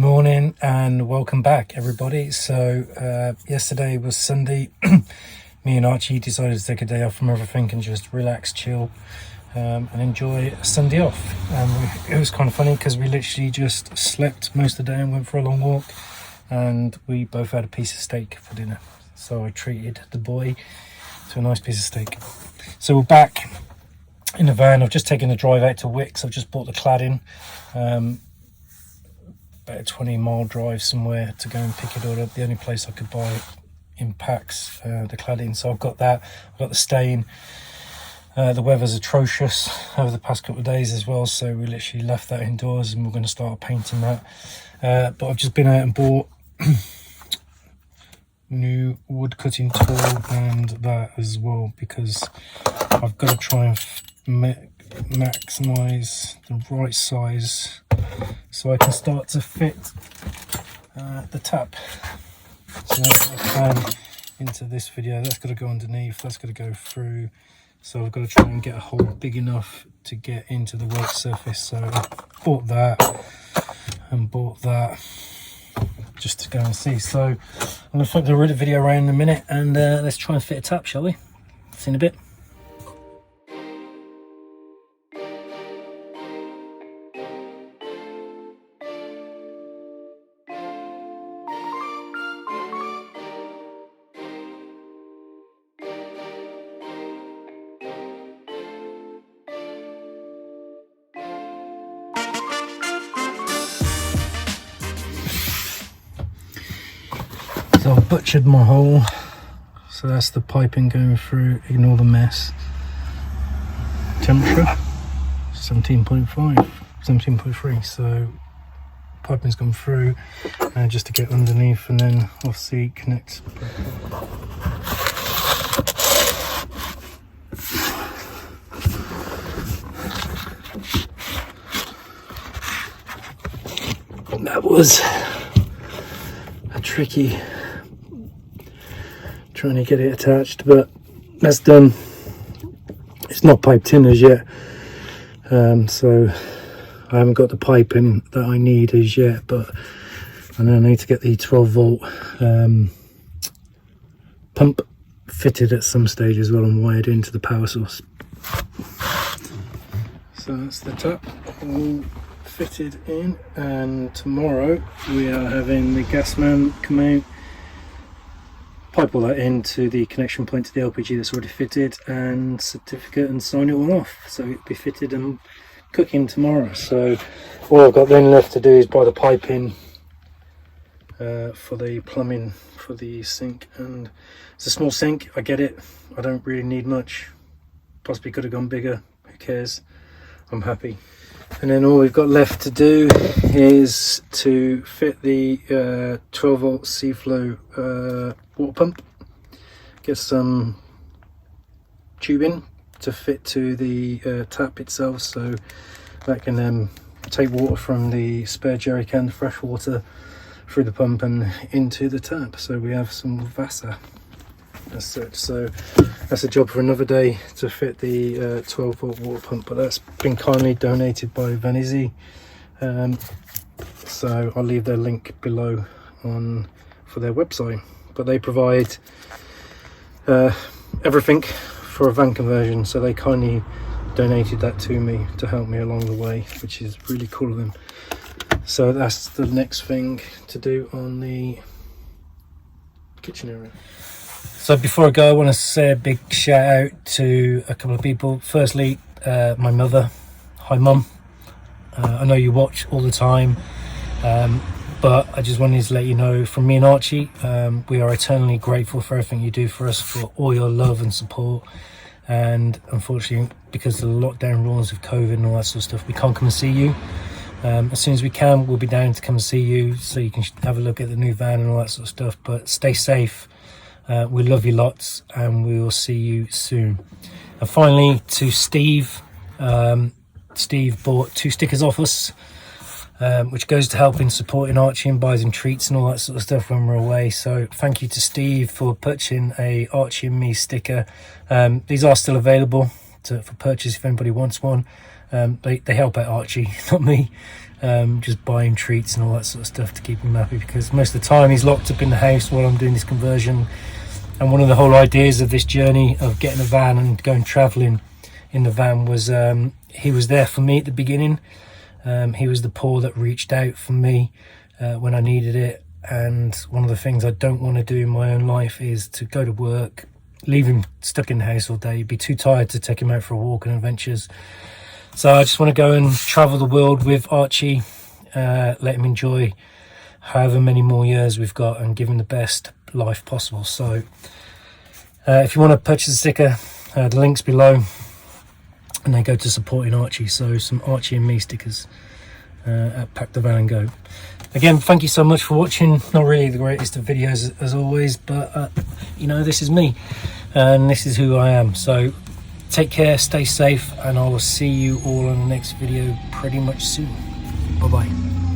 Morning and welcome back, everybody. So yesterday was Sunday. Me and Archie decided to take a day off from everything and just relax, chill, and enjoy a Sunday off. It was kind of funny because we literally just slept most of the day and went for a long walk, and we both had a piece of steak for dinner. So I treated the boy to a nice piece of steak. So we're back in the van. I've just taken the drive out to Wicks. I've just bought the cladding. About a 20-mile drive somewhere to go and pick it all up. The only place I could buy it in packs, the cladding. So I've got that. I've got the stain. The weather's atrocious over the past couple of days as well, so we literally left that indoors and we're going to start painting that. But I've just been out and bought new wood cutting tool and that as well, because I've got to try and maximize the right size so I can start to fit the tap. So that's the plan into this video. That's got to go underneath, that's got to go through, so I've got to try and get a hole big enough to get into the work surface. So I bought that and bought that just to go and see. So I'm going to flip the video around in a minute and let's try and fit a tap, shall we? See you in a bit. So I've butchered my hole, so that's the piping going through. Ignore the mess. Temperature 17.5, 17.3, so piping's gone through just to get underneath and then obviously connect. That was a tricky trying to get it attached, but that's done. It's not piped in as yet, so I haven't got the piping that I need as yet, but I know I need to get the 12-volt pump fitted at some stage as well and wired into the power source. So that's the tap all fitted in, and tomorrow we are having the gas man come out, pipe all that into the connection point to the LPG that's already fitted, and certificate, and sign it all off, so it'll be fitted and cooking tomorrow. So all I've got then left to do is buy the piping for the plumbing for the sink, and it's a small sink, I get it, I don't really need much, possibly could have gone bigger, who cares, I'm happy. And then all we've got left to do is to fit the 12-volt C-flow water pump, get some tubing to fit to the tap itself, so that can take water from the spare jerry can, the fresh water, through the pump and into the tap, so we have some Vasa as such. So that's a job for another day to fit the 12-volt water pump, but that's been kindly donated by VANIZY, so I'll leave their link below for their website. But they provide everything for a van conversion, so they kindly donated that to me to help me along the way, which is really cool of them. So that's the next thing to do on the kitchen area. So before I go, I want to say a big shout out to a couple of people. Firstly, my mother. Hi Mum, I know you watch all the time, but I just wanted to let you know from me and Archie, we are eternally grateful for everything you do for us, for all your love and support. And unfortunately, because of the lockdown rules of COVID and all that sort of stuff, we can't come and see you. As soon as we can, we'll be down to come and see you so you can have a look at the new van and all that sort of stuff. But stay safe. We love you lots, and we will see you soon. And finally, to Steve, Steve bought 2 stickers off us, which goes to help in supporting Archie and buys him treats and all that sort of stuff when we're away. So thank you to Steve for purchasing a Archie and Me sticker. These are still available for purchase if anybody wants one. They help out Archie, not me. Just buy him treats and all that sort of stuff to keep him happy, because most of the time he's locked up in the house while I'm doing this conversion. And one of the whole ideas of this journey of getting a van and going travelling in the van was he was there for me at the beginning. He was the paw that reached out for me when I needed it. And one of the things I don't want to do in my own life is to go to work, leave him stuck in the house all day, be too tired to take him out for a walk and adventures. So I just want to go and travel the world with Archie, let him enjoy however many more years we've got and give him the best life possible. So if you want to purchase a sticker, the link's below, and they go to supporting Archie. So some Archie and Me stickers at Pack the Van and Go. Again, thank you so much for watching. Not really the greatest of videos as always, but you know, this is me and this is who I am. So take care, stay safe, and I will see you all on the next video pretty much soon. Bye bye.